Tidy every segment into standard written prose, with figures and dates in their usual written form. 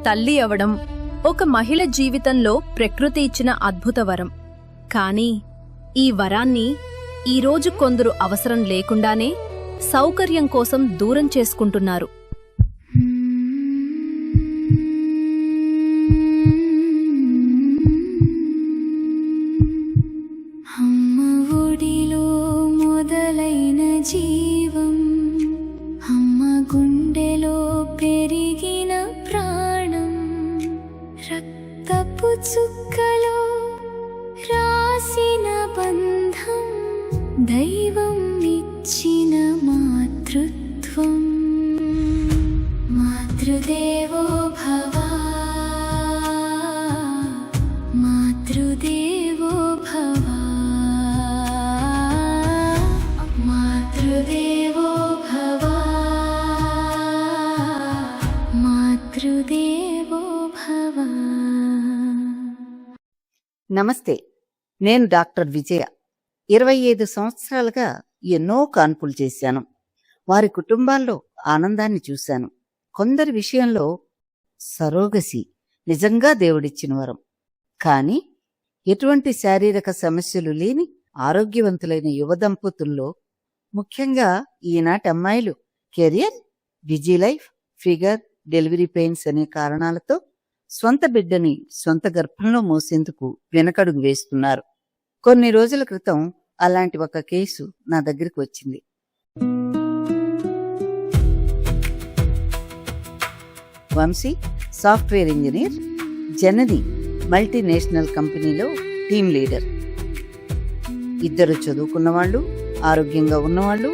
తల్లి అవడం ఒక మహిళ జీవితంలో ప్రకృతి ఇచ్చిన అద్భుత వరం. కానీ ఈ వరాన్ని ఈరోజు కొందరు అవసరం లేకుండానే సౌకర్యం కోసం దూరం చేసుకుంటున్నారు. అమ్మ ఒడిలో మొదలైన జీవం, అమ్మ గుండెలో పెరిగిన ప్రాణం, రక్తపు చుక్కలో రాసిన బంధం, దైవం ఇచ్చిన మాతృత్వం. మాతృదేవో భవ, మాతృదేవో భవ, మాతృదేవో భవ, మాతృదేవో భవ. నమస్తే, నేను డాక్టర్ విజయ. 25 సంవత్సరాలుగా ఎన్నో కాన్పులు చేశాను. వారి కుటుంబాల్లో ఆనందాన్ని చూశాను. కొందరి విషయంలో సరోగసి నిజంగా దేవుడిచ్చిన వరం. కానీ ఎటువంటి శారీరక సమస్యలు లేని ఆరోగ్యవంతులైన యువ దంపతుల్లో, ముఖ్యంగా ఈనాటి అమ్మాయిలు career, busy life, figure, delivery pains అనే కారణాలతో స్వంత బిడ్డని సొంత గర్భంలో మోసేందుకు వెనకడుగు వేస్తున్నారు. కొన్ని రోజుల క్రితం అలాంటి ఒక కేసు నా దగ్గరికి వచ్చింది. వంశీ సాఫ్ట్వేర్ ఇంజనీర్, జనని మల్టీనేషనల్ కంపెనీలో టీమ్ లీడర్. ఇద్దరు చదువుకున్నవాళ్ళు, ఆరోగ్యంగా ఉన్నవాళ్ళు,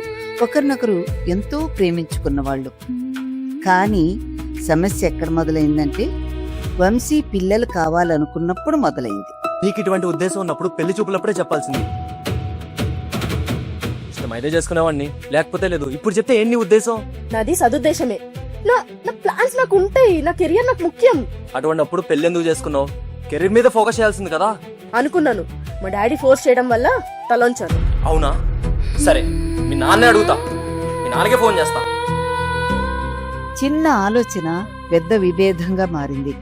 ఒకరినొకరు ఎంతో ప్రేమించుకున్నవాళ్ళు. కానీ సమస్య ఎక్కడ మొదలైందంటే, వంశీ పిల్లలు కావాలనుకున్నప్పుడు మొదలైంది. నీకు ఇటువంటి ఉద్దేశం ఉన్నప్పుడు పెళ్లి చూపులప్పుడే చెప్పాల్సింది. ఇష్టమైతే చేసుకునేవాడిని, లేకపోతే లేదు. ఇప్పుడు చెప్తే ఏంటి ఉద్దేశం? నాది సదుద్దేశమే. నా ప్లాన్స్ నాకు ఉంటాయి, నా కెరియర్ నాకు ముఖ్యం. అటువంటి అప్పుడు పెళ్లి ఎందుకు చేసుకున్నావు? కెరీర్ మీద ఫోకస్ చేయాల్సింది కదా. అనుకున్నాను, మా డాడీ ఫోర్స్ చేయడం వల్ల తలొంచాను. అవునా? సరే, మీ నాన్నే అడుగుతా, మీ నాన్నకే ఫోన్ చేస్తా. చిన్న ఆలోచన పెద్ద విభేదంగా మారింది.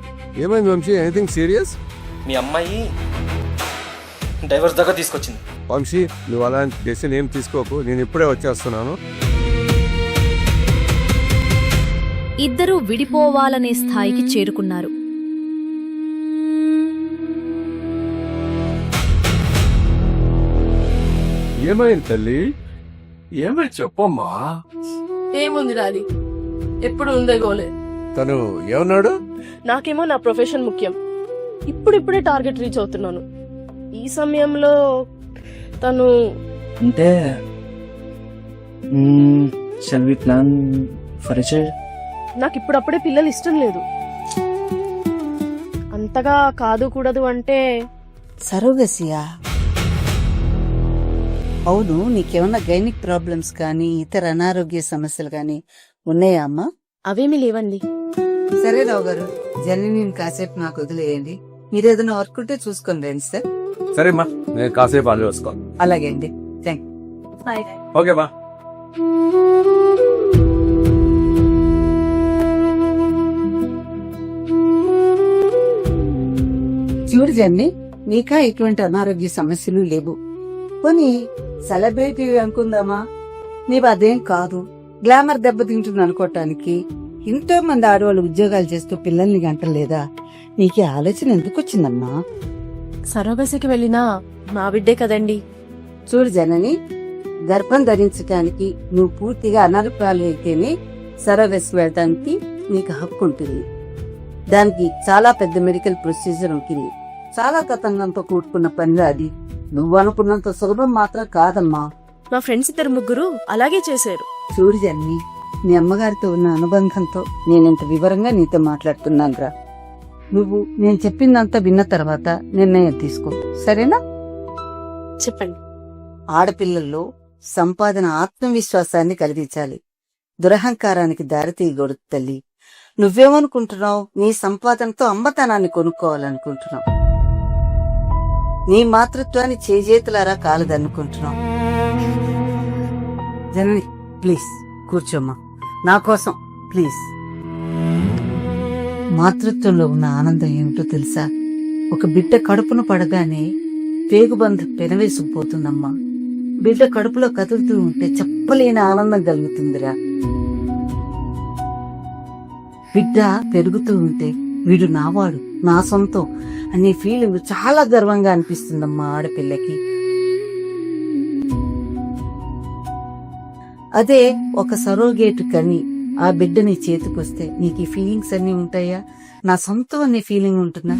ఏమైంది వంశీ? Anything serious? మీ అమ్మాయి డైవర్స్ దాకా తీసుకొచ్చింది. వంశీ, నువ్వు అలాంటి డెసిషన్ ఏం తీసుకోకు, నేను ఇప్పుడే వచ్చేస్తున్నాను. ఇద్దరూ విడిపోవాలనే స్థాయికి చేరుకున్నారు. ఏమైంది తల్లి? ఏమైంది చెప్పమ్మా. ఏముంది డాడీ, ఎప్పుడు ఉందే గోలే. తను ఏమన్నాడు? నాకేమో నా ప్రొఫెషన్ ముఖ్యం. ఇప్పుడిప్పుడే టార్గెట్ రీచ్ అవుతున్నాను. ఈ సమయంలో తను అంటే shall we plan for a child? నాకు ఇప్పుడప్పుడే పిల్లలు ఇష్టం లేదు. అంతగా కాదు కూడదు అంటే సరోగసియా? అవును, నీకేమన్నా గైనిక్ ప్రాబ్లమ్స్ కానీ ఇతర అనారోగ్య సమస్యలు కానీ ఉన్నాయా అమ్మా? అవేమీ లేవండి. సరే రావు గారు, జనని కాసేపు నాకు వదిలేయండి. మీరేదైనా వర్క్ ఉంటే చూసుకొని రండి సార్. సరే మా, నేను కాసేపు ఆలో వేసుకో. అలాగే అండి, థ్యాంక్. ఓకే మా. చూడు జన్ని, నీకా ఎటువంటి అనారోగ్య సమస్యలు లేవు. కొన్ని సెలబ్రిటీ అనుకుందామా? నీవు అదేం కాదు. గ్లామర్ దెబ్బతింటుంది అనుకోవటానికి ఎంతో మంది ఆడవాళ్ళు ఉద్యోగాలు చేస్తూ పిల్లల్ని గంటలేదా? నీకే ఆలోచన ఎందుకు వచ్చిందమ్మా? సరోగసికి వెళ్ళినా మా బిడ్డే కదండి. చూడు జనని, గర్భం ధరించడానికి నువ్వు పూర్తిగా అనర్పాలు అయితేనే సరోగసి వెళ్ళడానికి నీకు హక్కు ఉంటుంది. దానికి చాలా పెద్ద మెడికల్ ప్రొసీజర్ ఉంటుంది. చాలా తతంగంతో కూడుకున్న పని అది. నువ్వు అనుకున్నంత సులభం మాత్రం కాదమ్మా. మా ఫ్రెండ్స్ 2-3 అలాగే చేశారు. చూడు జన్ని, మీ అమ్మగారితో ఉన్న అనుబంధంతో నేనింత వివరంగా నీతో మాట్లాడుతున్నానురా. నువ్వు నేను చెప్పిందంతా విన్న తర్వాత నిర్ణయం తీసుకో, సరేనా? చెప్పండి. ఆడపిల్లల్లో సంపాదన ఆత్మవిశ్వాసాన్ని కలిగించాలి, దురహంకారానికి దారితీయకూడదు తల్లి. నువ్వేమనుకుంటున్నావు? నీ సంపాదనతో అమ్మతనాన్ని కొనుక్కోవాలనుకుంటున్నావు. నీ మాతృత్వాన్ని చేజేతులారా కాలదనుకుంటున్నావు. జనని, ప్లీజ్ కూర్చోమ్మా, నా కోసం ప్లీజ్. మాతృత్వంలో ఉన్న ఆనందం ఏమిటో తెలుసా? ఒక బిడ్డ కడుపును పడగానే పేగుబంధ పెనవేసుకుపోతుందమ్మా. బిడ్డ కడుపులో కదులుతూ ఉంటే చెప్పలేని ఆనందం కలుగుతుందిరా. బిడ్డ పెరుగుతూ ఉంటే వీడు నావాడు, నా సొంతం అనే ఫీలింగ్ చాలా గర్వంగా అనిపిస్తుందమ్మా ఆడపిల్లకి. అదే ఒక సరోగేటు కని ఆ బిడ్డ నీ చేతికొస్తే నీకు ఈ ఫీలింగ్స్ అన్ని ఉంటాయా? నా సొంతం అనే ఫీలింగ్ ఉంటుందా?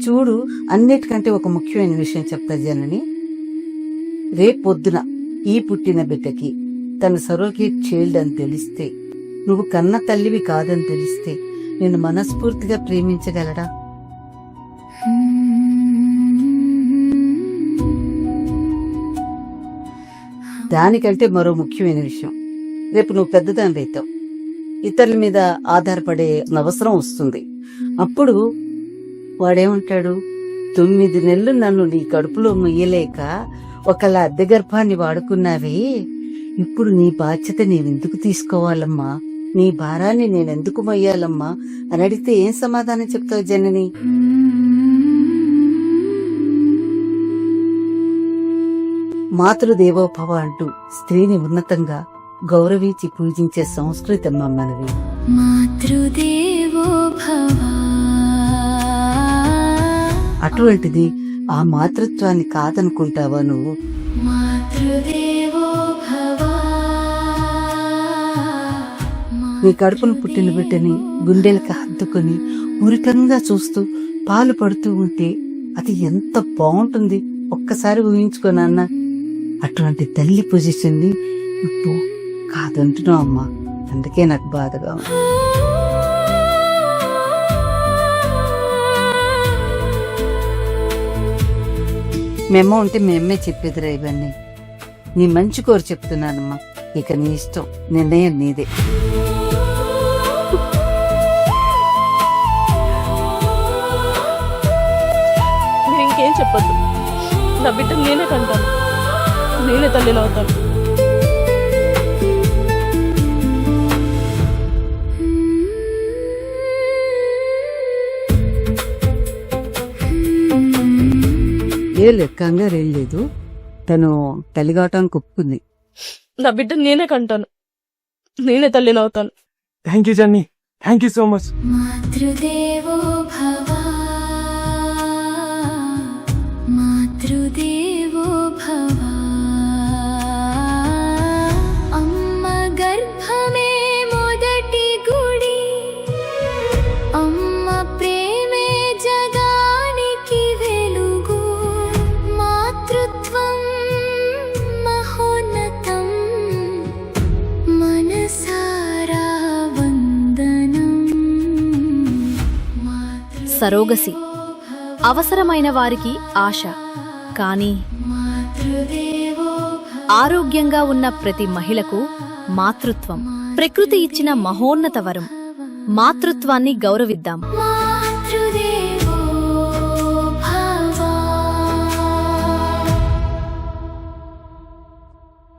చూడు, అన్నిటికంటే ఒక ముఖ్యమైన విషయం చెప్తా జనని. రేపొద్దున ఈ పుట్టిన బిడ్డకి తన సరోగేట్ చైల్డ్ అని తెలిస్తే, నువ్వు కన్న తల్లివి కాదని తెలిస్తే నిన్ను మనస్ఫూర్తిగా ప్రేమించగలడా? దానికంటే మరో ముఖ్యమైన విషయం, రేపు నువ్వు పెద్దదాన్ని అవుతావు, ఇతరుల మీద ఆధారపడే అవసరం వస్తుంది. అప్పుడు వాడేమంటాడు? 9 నెలలు నన్ను నీ కడుపులో మొయ్యలేక ఒకళ్ళ అద్దె గర్భాన్ని వాడుకున్నావే, ఇప్పుడు నీ బాధ్యత నేనెందుకు తీసుకోవాలమ్మా, నీ భారాన్ని నేనెందుకు మొయ్యాలమ్మా అని అడిగితే ఏం సమాధానం చెప్తావు జనని? మాతృదేవోభవ అంటూ స్త్రీని ఉన్నతంగా గౌరవించి పూజించే సంస్కృతి అమ్మ మనది. మాతృదేవో భవ. అటువంటిది ఆ మాతృత్వాన్ని కాదనుకుంటావా నువ్వు? మాతృదేవో భవ. నీ కడుపును పుట్టిన బిడ్డని గుండెలకు హత్తుకుని మురికంగా చూస్తూ పాలు పడుతూ ఉంటే అది ఎంత బాగుంటుంది ఒక్కసారి ఊహించుకోనన్నా. అటువంటి తల్లి పొజిషన్ ని నువ్వు కాదంటున్నావు అమ్మా. అందుకే నాకు బాధగా ఉంది. మేమ్మ ఉంటే మేమ్మే చెప్పేదిరా ఇవన్నీ. నీ మంచి కోరి చెప్తున్నానమ్మా. ఇక నీ ఇష్టం, నిర్ణయం నీదే. మీరు ఇంకేం చెప్పొద్దు. నా బిడ్డ నేనే కంటాను, నేనే తల్లిని అవుతాను. కంగారు ఏం లేదు, తను తల్లి కావటానికి ఒప్పుకుంది. నా బిడ్డ నేనే కంటాను, నేనే తల్లిని అవుతాను. Thank you Janni, thank you so much. మాతృదేవో భవ. మాతృదేవో భవ. అమ్మ గర్భమే మొదటి గుడి, అమ్మ ప్రేమే జగానికి వెలుగు. మాతృత్వం మహోన్నతం, మనసారా వందనం. సరోగసి అవసరమైన వారికి ఆశ, కానీ ఆరోగ్యంగా ఉన్న ప్రతి మహిళకు మాతృత్వం ప్రకృతి ఇచ్చిన మహోన్నత వరం. మాతృత్వాన్ని గౌరవిద్దాం.